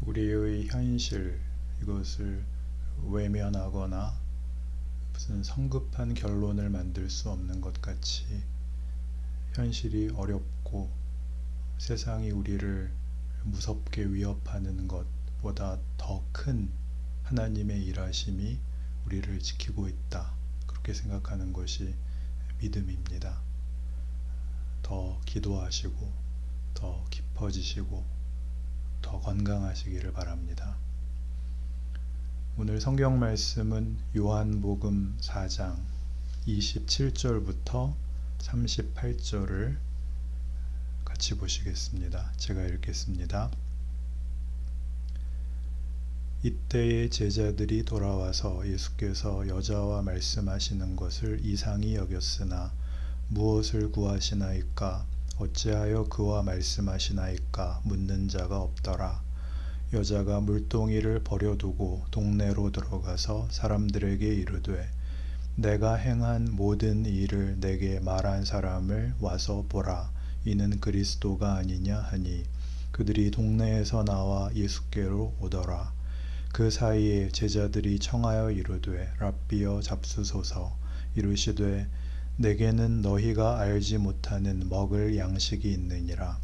우리의 현실, 이것을 외면하거나 무슨 성급한 결론을 만들 수 없는 것 같이 현실이 어렵고 세상이 우리를 무섭게 위협하는 것보다 더 큰 하나님의 일하심이 우리를 지키고 있다. 그렇게 생각하는 것이 믿음입니다. 더 기도하시고, 더 깊어지시고, 더 건강하시기를 바랍니다. 오늘 성경 말씀은 요한복음 4장 27절부터 38절을 같이 보시겠습니다. 제가 읽겠습니다. 이때의 제자들이 돌아와서 예수께서 여자와 말씀하시는 것을 이상히 여겼으나 무엇을 구하시나이까? 어찌하여 그와 말씀하시나이까? 묻는 자가 없더라. 여자가 물동이를 버려두고 동네로 들어가서 사람들에게 이르되 내가 행한 모든 일을 내게 말한 사람을 와서 보라. 이는 그리스도가 아니냐 하니 그들이 동네에서 나와 예수께로 오더라. 그 사이에 제자들이 청하여 이르되 랍비여 잡수소서. 이르시되 내게는 너희가 알지 못하는 먹을 양식이 있느니라.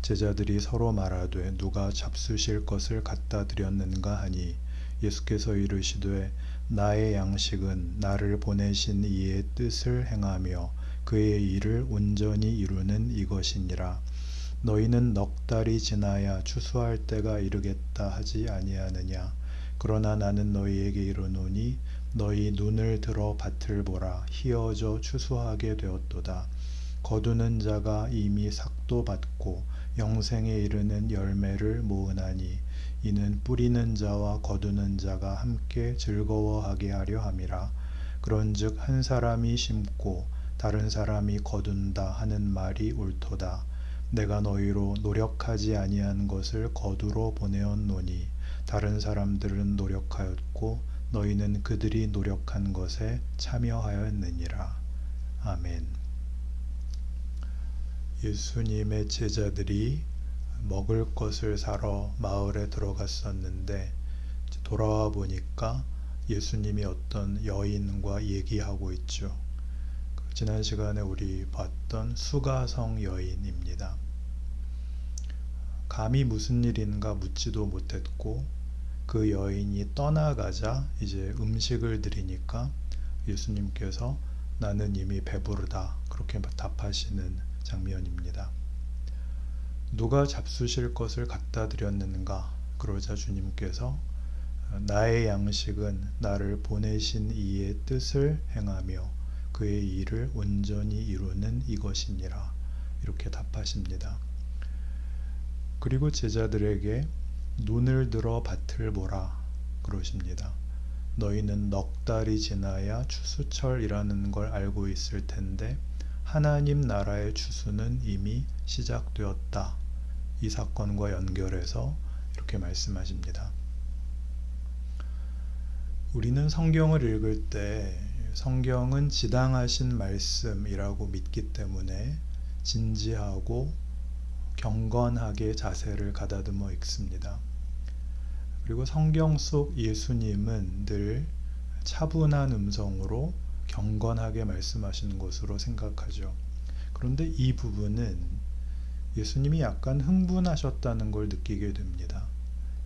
제자들이 서로 말하되 누가 잡수실 것을 갖다 드렸는가 하니 예수께서 이르시되 나의 양식은 나를 보내신 이의 뜻을 행하며 그의 일을 온전히 이루는 이것이니라. 너희는 넉 달이 지나야 추수할 때가 이르겠다 하지 아니하느냐. 그러나 나는 너희에게 이르노니 너희 눈을 들어 밭을 보라. 희어져 추수하게 되었도다. 거두는 자가 이미 삭도 받고 영생에 이르는 열매를 모으나니 이는 뿌리는 자와 거두는 자가 함께 즐거워하게 하려 함이라. 그런즉 한 사람이 심고 다른 사람이 거둔다 하는 말이 옳도다. 내가 너희로 노력하지 아니한 것을 거두러 보내었노니 다른 사람들은 노력하였고 너희는 그들이 노력한 것에 참여하였느니라. 아멘. 예수님의 제자들이 먹을 것을 사러 마을에 들어갔었는데 돌아와 보니까 예수님이 어떤 여인과 얘기하고 있죠. 지난 시간에 우리 봤던 수가성 여인입니다. 감히 무슨 일인가 묻지도 못했고 그 여인이 떠나가자 이제 음식을 드리니까 예수님께서 나는 이미 배부르다 그렇게 답하시는 장면입니다. 누가 잡수실 것을 갖다 드렸는가? 그러자 주님께서 나의 양식은 나를 보내신 이의 뜻을 행하며 그의 일을 온전히 이루는 이것이니라. 이렇게 답하십니다. 그리고 제자들에게 눈을 들어 밭을 보라 그러십니다. 너희는 넉 달이 지나야 추수철이라는 걸 알고 있을 텐데 하나님 나라의 추수는 이미 시작되었다. 이 사건과 연결해서 이렇게 말씀하십니다. 우리는 성경을 읽을 때 성경은 지당하신 말씀이라고 믿기 때문에 진지하고 경건하게 자세를 가다듬어 읽습니다. 그리고 성경 속 예수님은 늘 차분한 음성으로 경건하게 말씀하시는 것으로 생각하죠. 그런데 이 부분은 예수님이 약간 흥분하셨다는 걸 느끼게 됩니다.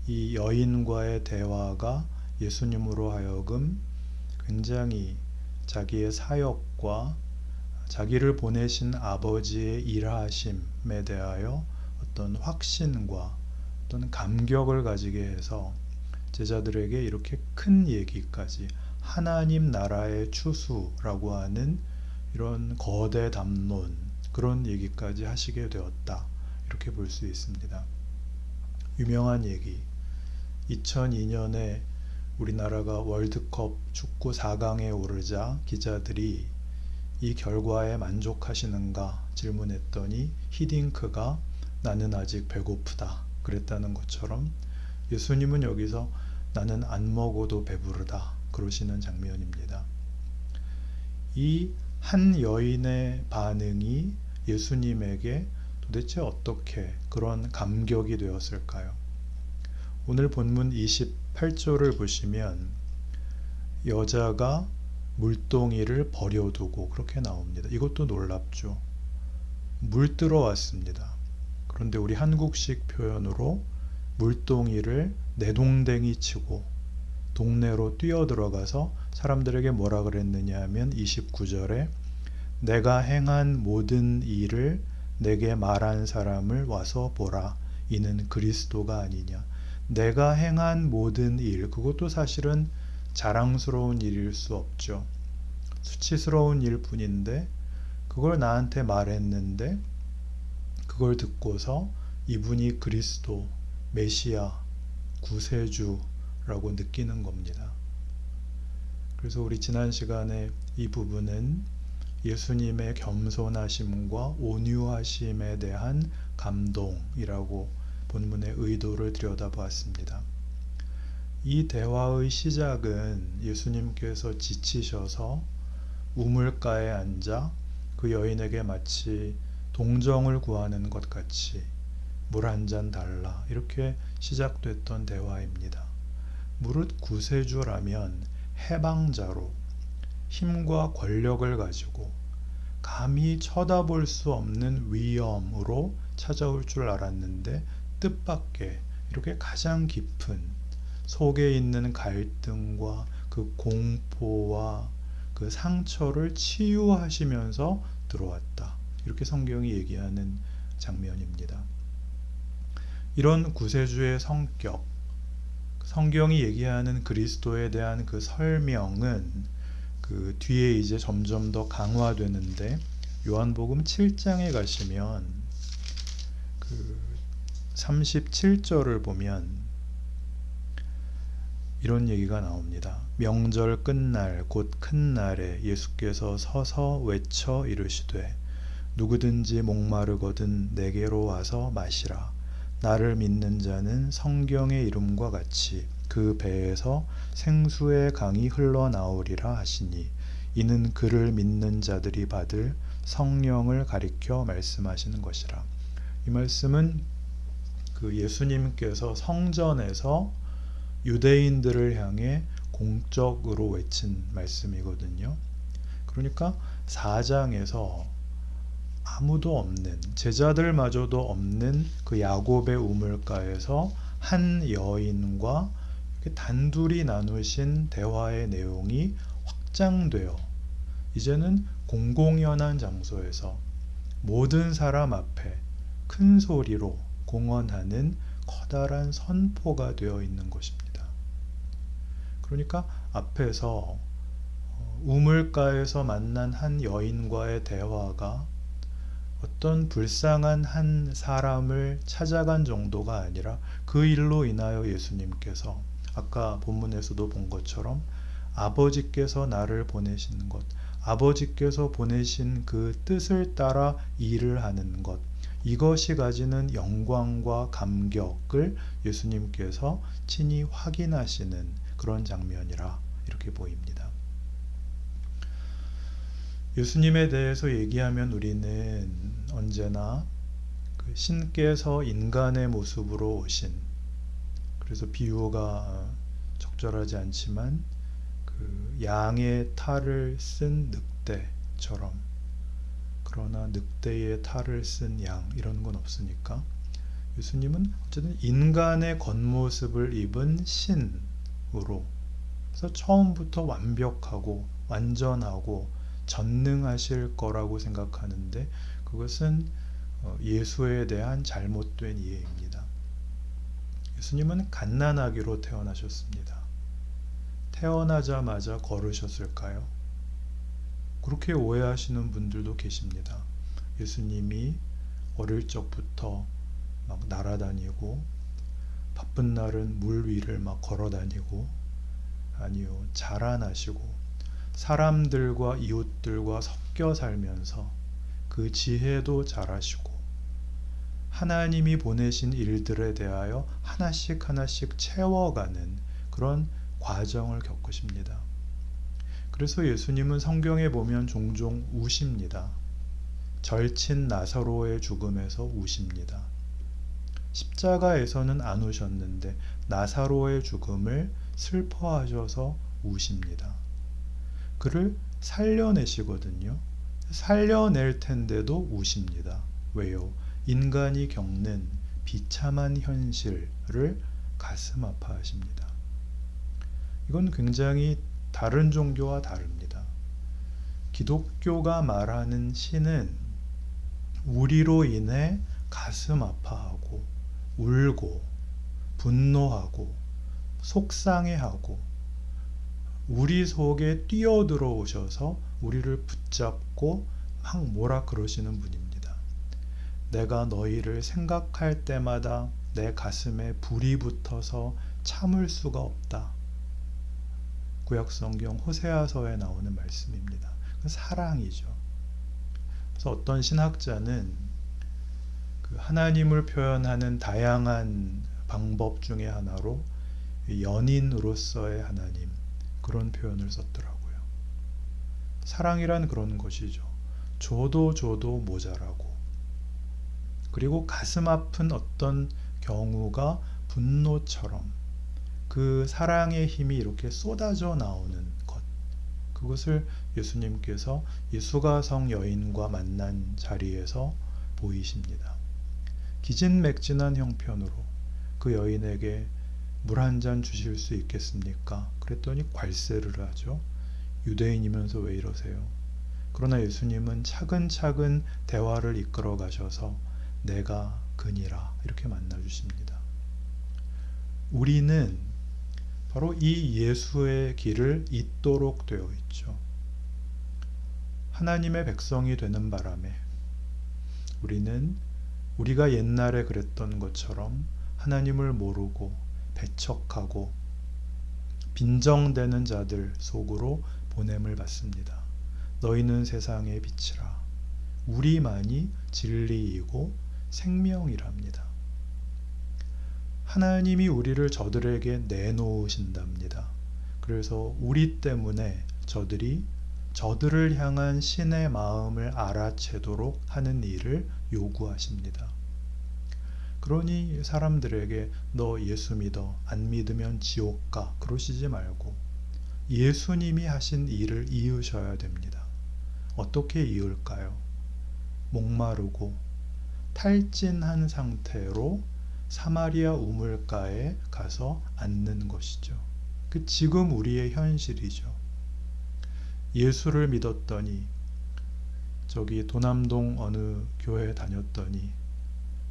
이 여인과의 대화가 예수님으로 하여금 굉장히 자기의 사역과 자기를 보내신 아버지의 일하심에 대하여 어떤 확신과 어떤 감격을 가지게 해서 제자들에게 이렇게 큰 얘기까지 하나님 나라의 추수라고 하는 이런 거대 담론 그런 얘기까지 하시게 되었다. 이렇게 볼 수 있습니다. 유명한 얘기 2002년에 우리나라가 월드컵 축구 4강에 오르자 기자들이 이 결과에 만족하시는가 질문했더니 히딩크가 나는 아직 배고프다 그랬다는 것처럼 예수님은 여기서 나는 안 먹어도 배부르다 그러시는 장면입니다. 이 한 여인의 반응이 예수님에게 도대체 어떻게 그런 감격이 되었을까요? 오늘 본문 28절을 보시면 여자가 물동이를 버려두고 그렇게 나옵니다. 이것도 놀랍죠. 물들어 왔습니다. 그런데 우리 한국식 표현으로 물동이를 내동댕이 치고 동네로 뛰어들어가서 사람들에게 뭐라 그랬느냐 하면 29절에 내가 행한 모든 일을 내게 말한 사람을 와서 보라. 이는 그리스도가 아니냐. 내가 행한 모든 일, 그것도 사실은 자랑스러운 일일 수 없죠. 수치스러운 일뿐인데 그걸 나한테 말했는데 그걸 듣고서 이분이 그리스도, 메시아, 구세주라고 느끼는 겁니다. 그래서 우리 지난 시간에 이 부분은 예수님의 겸손하심과 온유하심에 대한 감동이라고 본문의 의도를 들여다보았습니다. 이 대화의 시작은 예수님께서 지치셔서 우물가에 앉아 그 여인에게 마치 동정을 구하는 것 같이 물 한 잔 달라 이렇게 시작됐던 대화입니다. 무릇 구세주라면 해방자로 힘과 권력을 가지고 감히 쳐다볼 수 없는 위엄으로 찾아올 줄 알았는데 뜻밖의 이렇게 가장 깊은 속에 있는 갈등과 그 공포와 그 상처를 치유하시면서 들어왔다. 이렇게 성경이 얘기하는 장면입니다. 이런 구세주의 성격, 성경이 얘기하는 그리스도에 대한 그 설명은 그 뒤에 이제 점점 더 강화되는데 요한복음 7장에 가시면 그 37절을 보면 이런 얘기가 나옵니다. 명절 끝날 곧 큰 날에 예수께서 서서 외쳐 이르시되 누구든지 목마르거든 내게로 와서 마시라. 나를 믿는 자는 성경의 이름과 같이 그 배에서 생수의 강이 흘러나오리라 하시니 이는 그를 믿는 자들이 받을 성령을 가리켜 말씀하시는 것이라. 이 말씀은 그 예수님께서 성전에서 유대인들을 향해 공적으로 외친 말씀이거든요. 그러니까 4장에서 아무도 없는, 제자들마저도 없는 그 야곱의 우물가에서 한 여인과 이렇게 단둘이 나누신 대화의 내용이 확장되어 이제는 공공연한 장소에서 모든 사람 앞에 큰 소리로 공언하는 커다란 선포가 되어 있는 것입니다. 그러니까 앞에서 우물가에서 만난 한 여인과의 대화가 어떤 불쌍한 한 사람을 찾아간 정도가 아니라 그 일로 인하여 예수님께서 아까 본문에서도 본 것처럼 아버지께서 나를 보내신 것, 아버지께서 보내신 그 뜻을 따라 일을 하는 것, 이것이 가지는 영광과 감격을 예수님께서 친히 확인하시는 그런 장면이라 이렇게 보입니다. 예수님에 대해서 얘기하면 우리는 언제나 그 신께서 인간의 모습으로 오신, 그래서 비유가 적절하지 않지만 그 양의 탈을 쓴 늑대처럼, 그러나 늑대의 탈을 쓴 양 이런 건 없으니까 예수님은 어쨌든 인간의 겉모습을 입은 신으로, 그래서 처음부터 완벽하고 완전하고 전능하실 거라고 생각하는데 그것은 예수에 대한 잘못된 이해입니다. 예수님은 갓난아기로 태어나셨습니다. 태어나자마자 걸으셨을까요? 그렇게 오해하시는 분들도 계십니다. 예수님이 어릴 적부터 막 날아다니고 바쁜 날은 물 위를 막 걸어다니고, 아니요, 자라나시고 사람들과 이웃들과 섞여 살면서 그 지혜도 잘하시고 하나님이 보내신 일들에 대하여 하나씩 하나씩 채워가는 그런 과정을 겪으십니다. 그래서 예수님은 성경에 보면 종종 우십니다. 절친 나사로의 죽음에서 우십니다. 십자가에서는 안 우셨는데 나사로의 죽음을 슬퍼하셔서 우십니다. 그를 살려내시거든요. 살려낼 텐데도 우십니다. 왜요? 인간이 겪는 비참한 현실을 가슴 아파하십니다. 이건 굉장히 다른 종교와 다릅니다. 기독교가 말하는 신은 우리로 인해 가슴 아파하고 울고 분노하고 속상해하고 우리 속에 뛰어들어 오셔서 우리를 붙잡고 막 뭐라 그러시는 분입니다. 내가 너희를 생각할 때마다 내 가슴에 불이 붙어서 참을 수가 없다. 구약성경 호세아서에 나오는 말씀입니다. 사랑이죠. 그래서 어떤 신학자는 그 하나님을 표현하는 다양한 방법 중에 하나로 연인으로서의 하나님, 그런 표현을 썼더라고요. 사랑이란 그런 것이죠. 줘도 모자라고. 그리고 가슴 아픈 어떤 경우가 분노처럼 그 사랑의 힘이 이렇게 쏟아져 나오는 것, 그것을 예수님께서 이 수가성 여인과 만난 자리에서 보이십니다. 기진맥진한 형편으로 그 여인에게 물 한 잔 주실 수 있겠습니까? 그랬더니 괄세를 하죠. 유대인이면서 왜 이러세요? 그러나 예수님은 차근차근 대화를 이끌어 가셔서 내가 그니라 이렇게 만나 주십니다. 우리는 바로 이 예수의 길을 잇도록 되어 있죠. 하나님의 백성이 되는 바람에 우리는 우리가 옛날에 그랬던 것처럼 하나님을 모르고 배척하고 빈정대는 자들 속으로 보냄을 받습니다. 너희는 세상의 빛이라. 우리만이 진리이고 생명이랍니다. 하나님이 우리를 저들에게 내놓으신답니다. 그래서 우리 때문에 저들이 저들을 향한 신의 마음을 알아채도록 하는 일을 요구하십니다. 그러니 사람들에게 너 예수 믿어, 안 믿으면 지옥 가, 그러시지 말고 예수님이 하신 일을 이으셔야 됩니다. 어떻게 이을까요? 목마르고 탈진한 상태로 사마리아 우물가에 가서 앉는 것이죠. 그 지금 우리의 현실이죠. 예수를 믿었더니 저기 도남동 어느 교회 다녔더니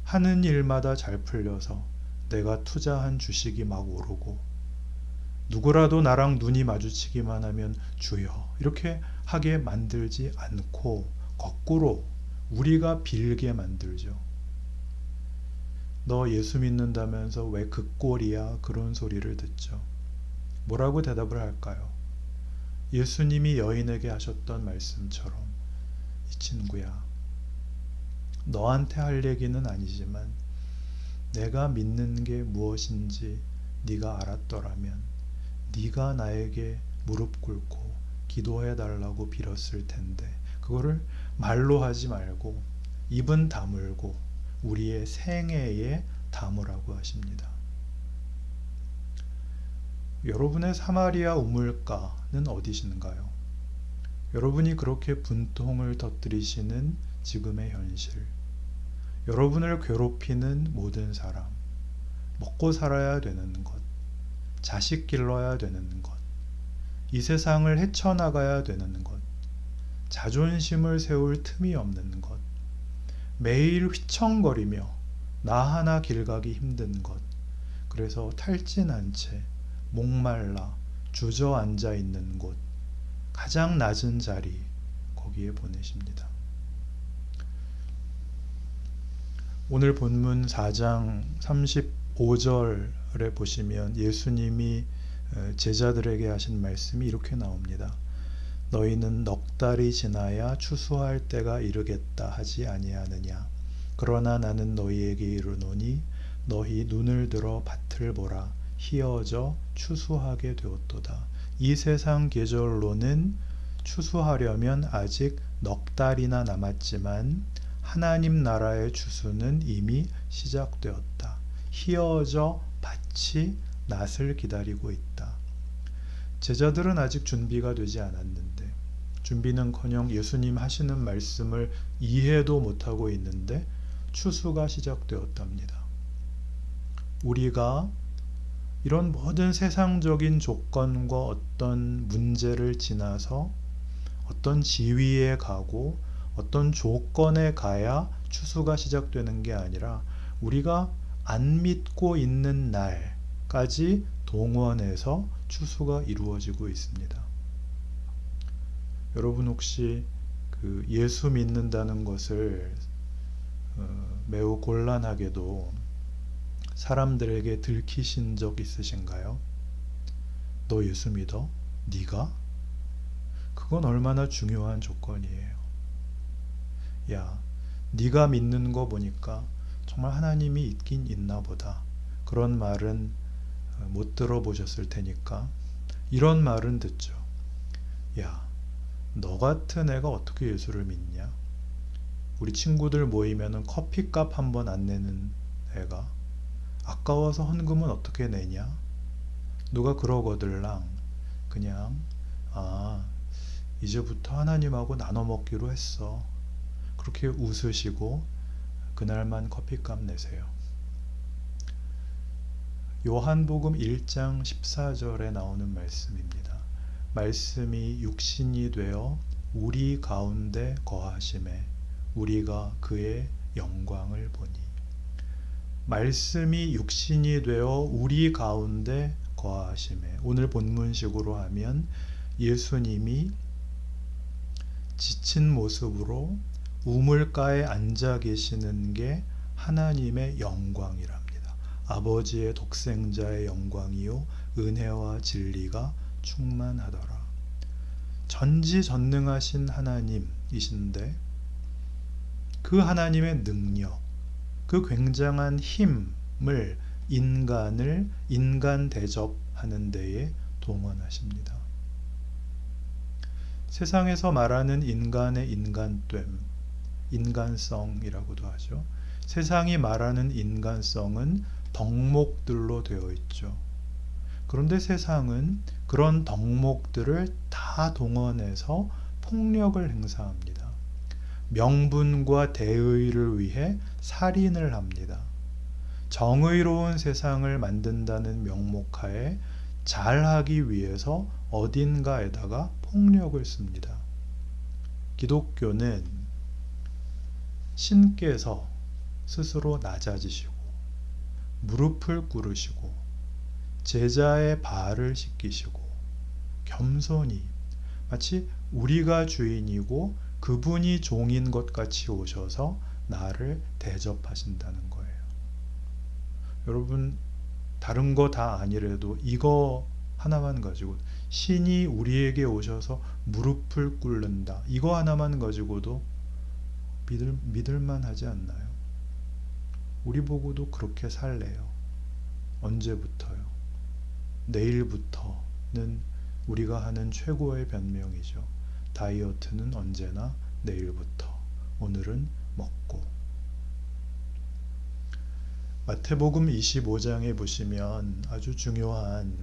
하는 일마다 잘 풀려서 내가 투자한 주식이 막 오르고 누구라도 나랑 눈이 마주치기만 하면 주여 이렇게 하게 만들지 않고 거꾸로 우리가 빌게 만들죠. 너 예수 믿는다면서 왜 그 꼴이야? 그런 소리를 듣죠. 뭐라고 대답을 할까요? 예수님이 여인에게 하셨던 말씀처럼 이 친구야, 너한테 할 얘기는 아니지만 내가 믿는 게 무엇인지 네가 알았더라면 네가 나에게 무릎 꿇고 기도해 달라고 빌었을 텐데 그거를 말로 하지 말고 입은 다물고 우리의 생애에 담으라고 하십니다. 여러분의 사마리아 우물가는 어디신가요? 여러분이 그렇게 분통을 터뜨리시는 지금의 현실, 여러분을 괴롭히는 모든 사람, 먹고 살아야 되는 것, 자식 길러야 되는 것, 이 세상을 헤쳐나가야 되는 것, 자존심을 세울 틈이 없는 것, 매일 휘청거리며 나 하나 길 가기 힘든 것, 그래서 탈진한 채 목말라 주저앉아 있는 곳, 가장 낮은 자리, 거기에 보내십니다. 오늘 본문 4장 35절에 보시면 예수님이 제자들에게 하신 말씀이 이렇게 나옵니다. 너희는 넉 달이 지나야 추수할 때가 이르겠다 하지 아니하느냐. 그러나 나는 너희에게 이르노니 너희 눈을 들어 밭을 보라. 희어져 추수하게 되었도다. 이 세상 계절로는 추수하려면 아직 넉 달이나 남았지만 하나님 나라의 추수는 이미 시작되었다. 휘어져 밭이 낫을 기다리고 있다. 제자들은 아직 준비가 되지 않았는데, 준비는커녕 예수님 하시는 말씀을 이해도 못하고 있는데 추수가 시작되었답니다. 우리가 이런 모든 세상적인 조건과 어떤 문제를 지나서 어떤 지위에 가고 어떤 조건에 가야 추수가 시작되는 게 아니라 우리가 안 믿고 있는 날까지 동원해서 추수가 이루어지고 있습니다. 여러분 혹시 그 예수 믿는다는 것을 매우 곤란하게도 사람들에게 들키신 적 있으신가요? 너 예수 믿어? 네가? 그건 얼마나 중요한 조건이에요. 야, 네가 믿는 거 보니까 정말 하나님이 있긴 있나 보다. 그런 말은 못 들어보셨을 테니까 이런 말은 듣죠. 야, 너 같은 애가 어떻게 예수를 믿냐? 우리 친구들 모이면은 커피값 한 번 안 내는 애가 아까워서 헌금은 어떻게 내냐? 누가 그러거들랑 그냥 이제부터 하나님하고 나눠 먹기로 했어. 그렇게 웃으시고 그날만 커피값 내세요. 요한복음 1장 14절에 나오는 말씀입니다. 말씀이 육신이 되어 우리 가운데 거하심에 우리가 그의 영광을 보니. 말씀이 육신이 되어 우리 가운데 거하심에, 오늘 본문식으로 하면 예수님이 지친 모습으로 우물가에 앉아 계시는 게 하나님의 영광이랍니다. 아버지의 독생자의 영광이요 은혜와 진리가 충만하더라. 전지전능하신 하나님이신데 그 하나님의 능력, 그 굉장한 힘을 인간 대접하는 데에 동원하십니다. 세상에서 말하는 인간의 인간됨, 인간성이라고도 하죠. 세상이 말하는 인간성은 덕목들로 되어 있죠. 그런데 세상은 그런 덕목들을 다 동원해서 폭력을 행사합니다. 명분과 대의를 위해 살인을 합니다. 정의로운 세상을 만든다는 명목하에 잘하기 위해서 어딘가에다가 폭력을 씁니다. 기독교는 신께서 스스로 낮아지시고 무릎을 꿇으시고 제자의 발을 씻기시고 겸손히 마치 우리가 주인이고 그분이 종인 것 같이 오셔서 나를 대접하신다는 거예요. 여러분 다른 거 다 아니래도 이거 하나만 가지고 신이 우리에게 오셔서 무릎을 꿇는다. 이거 하나만 가지고도 믿을만 하지 않나요? 우리 보고도 그렇게 살래요. 언제부터요? 내일부터는 우리가 하는 최고의 변명이죠. 다이어트는 언제나 내일부터. 오늘은 먹고. 마태복음 25장에 보시면 아주 중요한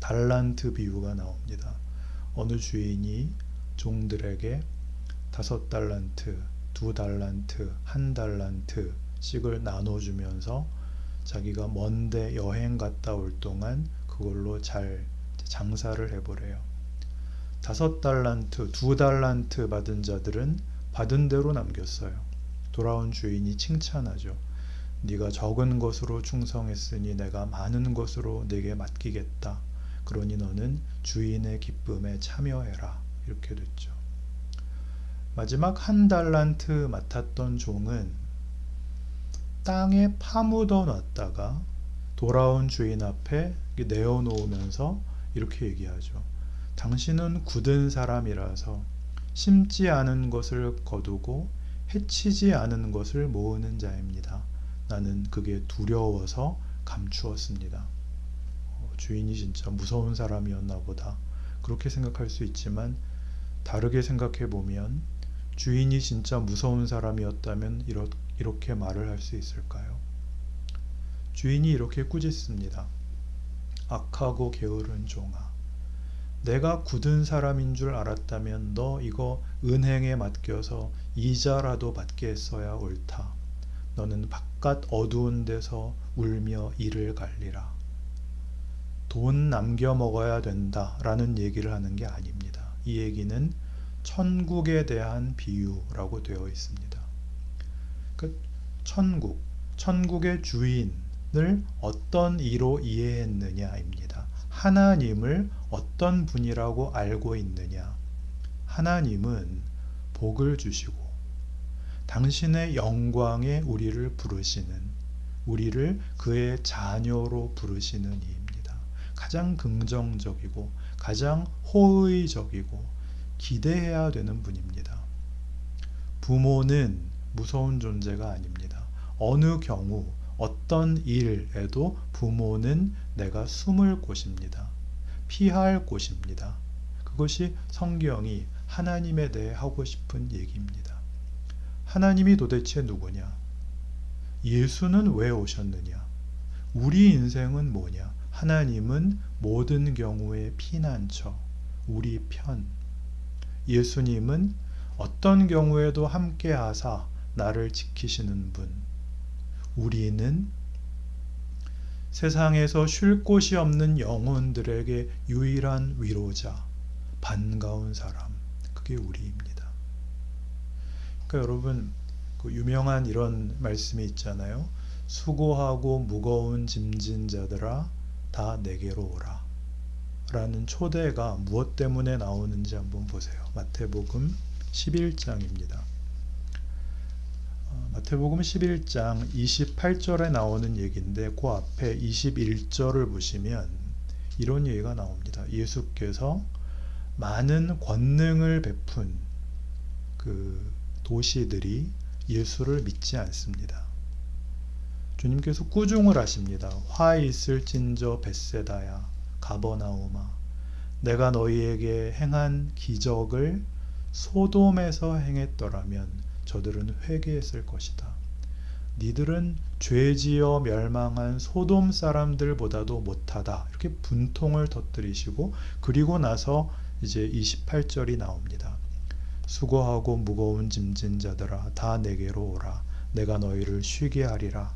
달란트 비유가 나옵니다. 어느 주인이 종들에게 5달란트, 2달란트, 1달란트씩을 나눠주면서 자기가 먼데 여행 갔다 올 동안 그걸로 잘 장사를 해보래요. 5달란트, 2달란트 받은 자들은 받은 대로 남겼어요. 돌아온 주인이 칭찬하죠. 네가 적은 것으로 충성했으니 내가 많은 것으로 네게 맡기겠다. 그러니 너는 주인의 기쁨에 참여해라. 이렇게 됐죠. 마지막 1달란트 맡았던 종은 땅에 파묻어 놨다가 돌아온 주인 앞에 내어놓으면서 이렇게 얘기하죠. 당신은 굳은 사람이라서 심지 않은 것을 거두고 해치지 않은 것을 모으는 자입니다. 나는 그게 두려워서 감추었습니다. 주인이 진짜 무서운 사람이었나 보다. 그렇게 생각할 수 있지만 다르게 생각해 보면 주인이 진짜 무서운 사람이었다면 이렇게 말을 할 수 있을까요? 주인이 이렇게 꾸짖습니다. 악하고 게으른 종아, 내가 굳은 사람인 줄 알았다면 너 이거 은행에 맡겨서 이자라도 받게 했어야 옳다. 너는 바깥 어두운 데서 울며 이를 갈리라. 돈 남겨 먹어야 된다라는 얘기를 하는 게 아닙니다. 이 얘기는 천국에 대한 비유라고 되어 있습니다. 그 천국의 주인을 어떤 이로 이해했느냐입니다. 하나님을 어떤 분이라고 알고 있느냐. 하나님은 복을 주시고 당신의 영광에 우리를 부르시는, 우리를 그의 자녀로 부르시는 이입니다. 가장 긍정적이고 가장 호의적이고 기대해야 되는 분입니다. 부모는 무서운 존재가 아닙니다. 어느 경우 어떤 일에도 부모는 내가 숨을 곳입니다. 피할 곳입니다. 그것이 성경이 하나님에 대해 하고 싶은 얘기입니다. 하나님이 도대체 누구냐? 예수는 왜 오셨느냐? 우리 인생은 뭐냐? 하나님은 모든 경우에 피난처, 우리 편. 예수님은 어떤 경우에도 함께 하사 나를 지키시는 분. 우리는 세상에서 쉴 곳이 없는 영혼들에게 유일한 위로자, 반가운 사람. 그게 우리입니다. 그러니까 여러분, 그 유명한 이런 말씀이 있잖아요. 수고하고 무거운 짐진 자들아 다 내게로 오라. 라는 초대가 무엇 때문에 나오는지 한번 보세요. 마태복음 11장입니다. 마태복음 11장 28절에 나오는 얘기인데 그 앞에 21절을 보시면 이런 얘기가 나옵니다. 예수께서 많은 권능을 베푼 그 도시들이 예수를 믿지 않습니다. 주님께서 꾸중을 하십니다. 화 있을진저 벳세다야 가버나움아, 내가 너희에게 행한 기적을 소돔에서 행했더라면 저들은 회개했을 것이다. 니들은 죄지어 멸망한 소돔 사람들보다도 못하다. 이렇게 분통을 터뜨리시고, 그리고 나서 이제 28절이 나옵니다. 수고하고 무거운 짐진 자들아 다 내게로 오라. 내가 너희를 쉬게 하리라.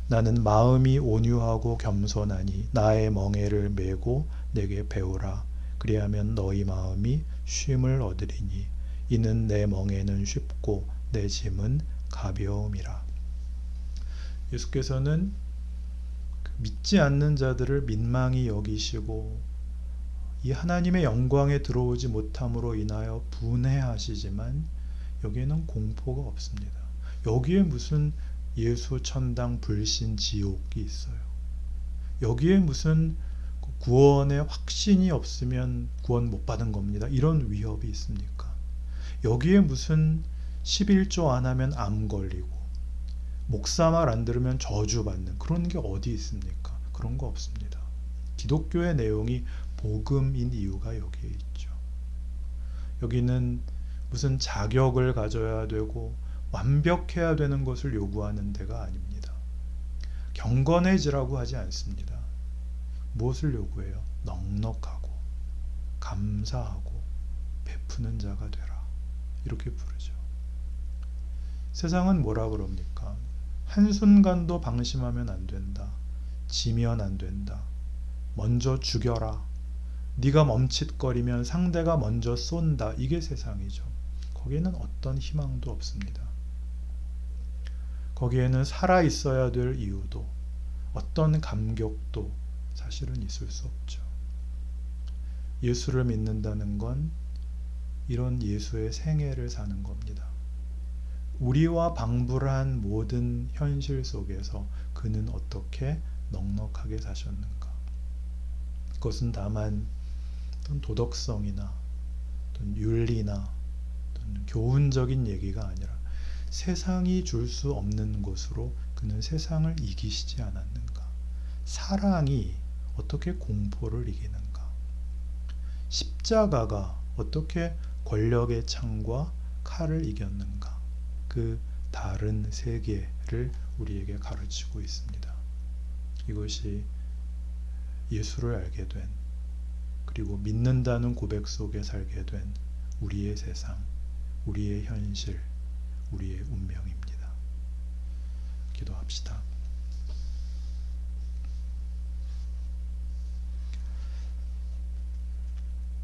나는 마음이 온유하고 겸손하니 나의 멍에를 메고 내게 배우라. 그리하면 너희 마음이 쉼을 얻으리니 이는 내 멍에는 쉽고 내 짐은 가벼움이라. 예수께서는 믿지 않는 자들을 민망히 여기시고 이 하나님의 영광에 들어오지 못함으로 인하여 분해하시지만 여기에는 공포가 없습니다. 여기에 무슨 예수 천당 불신 지옥이 있어요. 여기에 무슨 구원의 확신이 없으면 구원 못 받은 겁니다. 이런 위협이 있습니까? 여기에 무슨 11조 안 하면 암 걸리고 목사 말 안 들으면 저주받는 그런 게 어디 있습니까? 그런 거 없습니다. 기독교의 내용이 복음인 이유가 여기에 있죠. 여기는 무슨 자격을 가져야 되고 완벽해야 되는 것을 요구하는 데가 아닙니다. 경건해지라고 하지 않습니다. 무엇을 요구해요? 넉넉하고 감사하고 베푸는 자가 되라. 이렇게 부르죠. 세상은 뭐라 그럽니까? 한순간도 방심하면 안 된다. 지면 안 된다. 먼저 죽여라. 네가 멈칫거리면 상대가 먼저 쏜다. 이게 세상이죠. 거기에는 어떤 희망도 없습니다. 거기에는 살아 있어야 될 이유도 어떤 감격도 사실은 있을 수 없죠. 예수를 믿는다는 건 이런 예수의 생애를 사는 겁니다. 우리와 방불한 모든 현실 속에서 그는 어떻게 넉넉하게 사셨는가. 그것은 다만 어떤 도덕성이나 어떤 윤리나 어떤 교훈적인 얘기가 아니라 세상이 줄 수 없는 것으로 그는 세상을 이기시지 않았는가. 사랑이 어떻게 공포를 이기는가. 십자가가 어떻게 권력의 창과 칼을 이겼는가. 그 다른 세계를 우리에게 가르치고 있습니다. 이것이 예수를 알게 된, 그리고 믿는다는 고백 속에 살게 된 우리의 세상, 우리의 현실, 우리의 운명입니다. 기도합시다.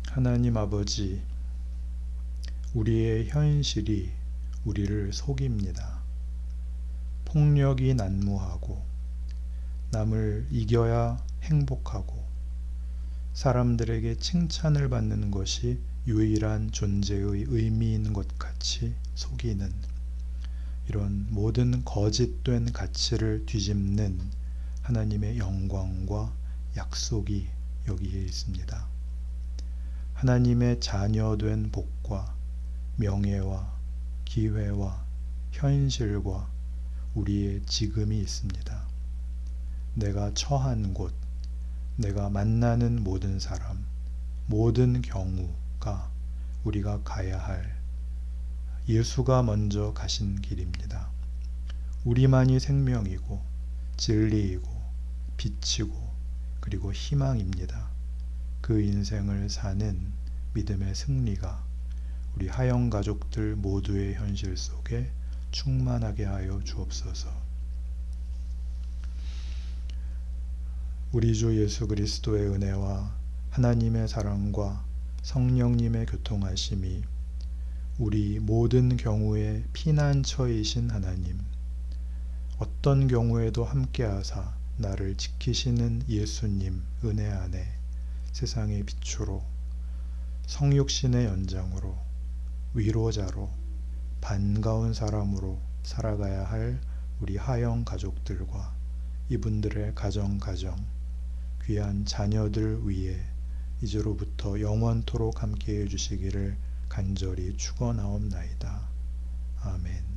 하나님 아버지, 우리의 현실이 우리를 속입니다. 폭력이 난무하고 남을 이겨야 행복하고 사람들에게 칭찬을 받는 것이 유일한 존재의 의미인 것 같이 속이는 이런 모든 거짓된 가치를 뒤집는 하나님의 영광과 약속이 여기에 있습니다. 하나님의 자녀된 복과 명예와 기회와 현실과 우리의 지금이 있습니다. 내가 처한 곳, 내가 만나는 모든 사람, 모든 경우가 우리가 가야 할 예수가 먼저 가신 길입니다. 우리만이 생명이고 진리이고 빛이고 그리고 희망입니다. 그 인생을 사는 믿음의 승리가 우리 하영 가족들 모두의 현실 속에 충만하게 하여 주옵소서. 우리 주 예수 그리스도의 은혜와 하나님의 사랑과 성령님의 교통하심이 우리 모든 경우에 피난처이신 하나님, 어떤 경우에도 함께하사 나를 지키시는 예수님 은혜 안에 세상의 빛으로, 성육신의 연장으로, 위로자로, 반가운 사람으로 살아가야 할 우리 하영 가족들과 이분들의 가정, 귀한 자녀들 위에 이제로부터 영원토록 함께해 주시기를 간절히 축원하옵나이다. 아멘.